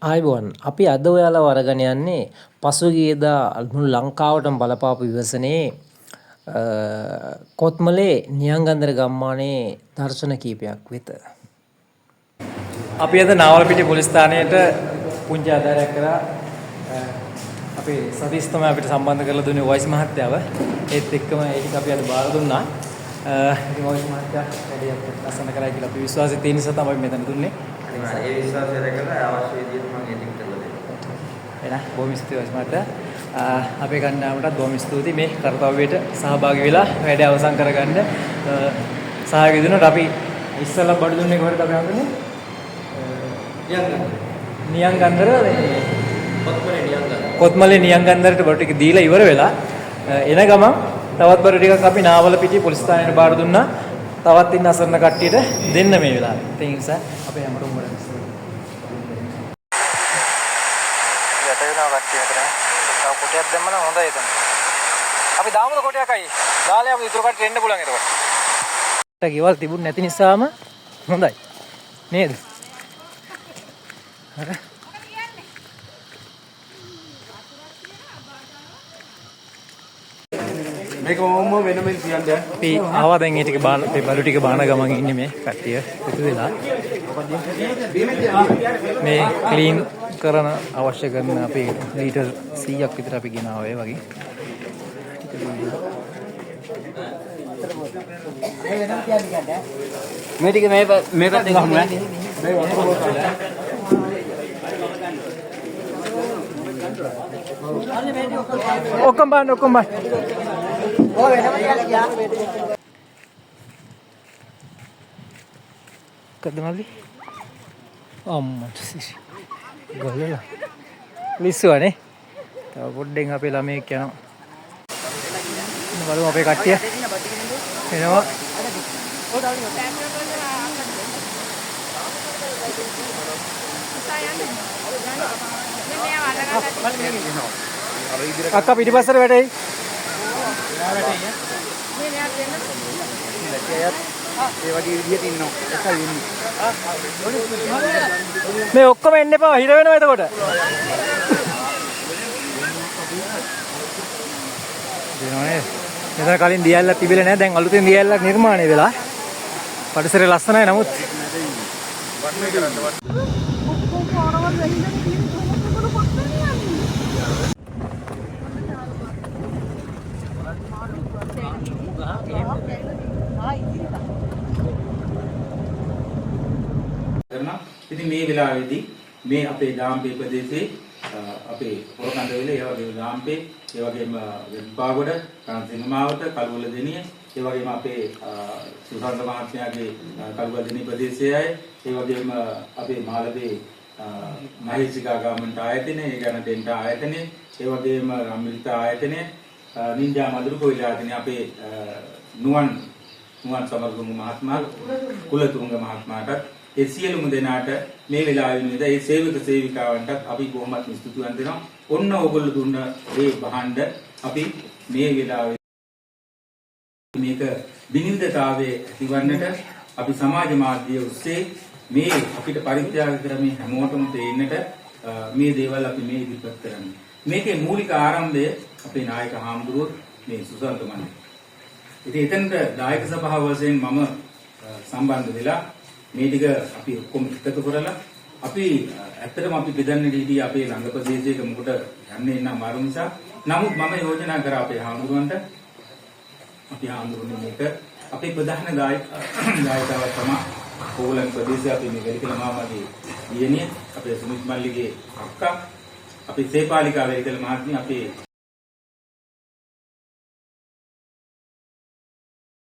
ආයිබෝන් අපි අද ඔයාලා අරගෙන යන්නේ පසුගියදා මුළු ලංකාවටම බලපාපු විවසනේ කොත්මලේ නියංගන්දර ගම්මානයේ දර්ශන කීපයක් වෙත. අපි අද නාවලපිටිය පොලිස් ස්ථානයට පුංචි ආධාරයක් කරා අපේ සතීෂ් තමයි අපිට සම්බන්ධ කරලා දුන්නේ වයිස් මහත්තයාව. ඒත් එක්කම ඒක අපි අද බාර දුන්නා. ඉතින් වයිස් මහත්තයා වැඩියක් ලස්සන කරයි කියලා අපි විශ්වාසය තියෙන නිසා තමයි මෙතන දුන්නේ. ඒ විශ්වාසය දැකලා අවශ්‍ය විදිහට මම එඩිට් කරලා දෙනවා. එහෙනම් බොහොම ස්තුතියි වයිස් මහත්තයා. අපේ කණ්ඩායමටත් බොහොම ස්තුතියි මේ කර්තව්‍යයට සහභාගී වෙලා වැඩ අවසන් කරගන්න සහාය දෙනකොට අපි ඉස්සෙල්ලා බඩු දුන්නේ කොහෙද අපි හඳුන්නේ? නියංගන්දර කොත්මලේ නියංගන්දරට බඩු ටික දීලා ඉවර වෙලා එන ගමන් තවත් බඩු ටිකක් අපි නාවලපිටිය පොලිස් ස්ථානයට බාර දුන්නා. තවත් ඉන්න අසරණ කට්ටියට දෙන්න මේ වෙලාවේ. ඒ නිසා අපේ හැමෝටම වඩා යට වෙනවා කට්ටිය මෙතන. තව කොටයක් දැම්ම නම් හොඳයි එතන. අපි දාමුද කොටයක් අයි. දාලා අපි ඉතුරු කට්ටිය එන්න පුළුවන් එතකොට. ගෙවල් තිබුණ නැති නිසාම හොඳයි. නේද? හරි. මේක ඕම වෙනම කියන්නේ අපි ආවා දැන් ඒ ටික බාන මේ බඩු ටික බාන ගමන් ඉන්නේ මේ කට්ටිය එකතු වෙලා මේ ක්ලීන් කරන අවශ්‍ය කරන අපි ලීටර් 100ක් විතර අපි ගෙනාවා ඒ වගේ මේ ටික මේ පැත්තෙන් ගහමු ඈ මේ වතුර බෝතල ඔක්කොම බාන්න ඔය වෙනම කියලා ගියා කදනලි අම්මට සිසි ගොල්ලලා ලිස්සුවනේ තව පොඩ්ඩෙන් අපේ ළමයෙක් යනවා බලමු අපේ කට්ටිය එනවා අක්කා පිටිපස්සට වැටෙයි ඒ වගේ විදිහට ඉන්නවා එකයි ඉන්නේ මේ ඔක්කොම එන්න එපා හිර වෙනවා එතකොට දෙනවනේ මෙතන කලින් දියැලක් තිබිලා නැහැ දැන් අලුතෙන් දියැලක් නිර්මාණය වෙලා පරිසරය ලස්සනයි නමුත් ඉතින් මේ වෙලාවේදී මේ අපේ දාම්පේ ප්‍රදේශයේ අපේ පොරකන්දවිල ඒ වගේම දාම්පේ ඒ වගේම වෙල්පාගොඩ රන්සිංහමාවත කළුවල දෙනිය ඒ වගේම අපේ සුසන්ත මහත්මයාගේ කළුවල දෙනිය ප්‍රදේශයේ අය ඒ වගේම අපේ මාළවේ මහේසිකා ගාමන්ට ආයතනය ඒ ගැන දෙන්ට ආයතනය ඒ වගේම රම්මිලිත ආයතනය නින්ජා මදුරු කොයිල ආයතනය අපේ නුවන් සමරගම මහත්මයා කුලතුංග මහත්මයාට ඒ සියලුම දෙනාට මේ වෙලාවේ නේද ඒ සේවක සේවිකාවන්ටත් අපි කොහොමත් ස්තුතිවන්ත වෙනවා. ඔන්න ඕගොල්ලෝ දුන්න මේ භාණ්ඩ අපි මේ වෙලාවේ මේක විනිවිදතාවයේ ඇතිවන්නට අපි සමාජ මාධ්‍ය ඔස්සේ මේ අපිට පරිත්‍යාග කරමින් හැමෝටම තේින්නට මේ දේවල් අපි මේ ඉදිරිපත් කරන්නේ. මේකේ මූලික ආරම්භය අපේ නායක හාමුදුරුවෝ මේ සුසන්ත මණ්ඩලය. ඉතින් එතනට දායක සභාව වශයෙන් මම සම්බන්ධ වෙලා මේ ටික අපි ඔක්කොම එකතු කරලා අපි ඇත්තටම අපි බෙදන්න දීදී අපේ ළඟ ප්‍රදේශයක මොකට යන්නේ නම් මාරු නිසා නමුත් මම යෝජනා කරා අපේ හාමුදුරුවන්ට අපි හාමුදුරුවනේ මේක අපේ ප්‍රධාන දායකව තමයි කොගලන් ප්‍රදේශයේ අපි මේ වෙලිකල මාමාගේ ඊයනේ අපේ සුමිත් මල්ලිගේ අක්කා අපේ සේපාලිකා වෙලිකල මහත්මිය අපේ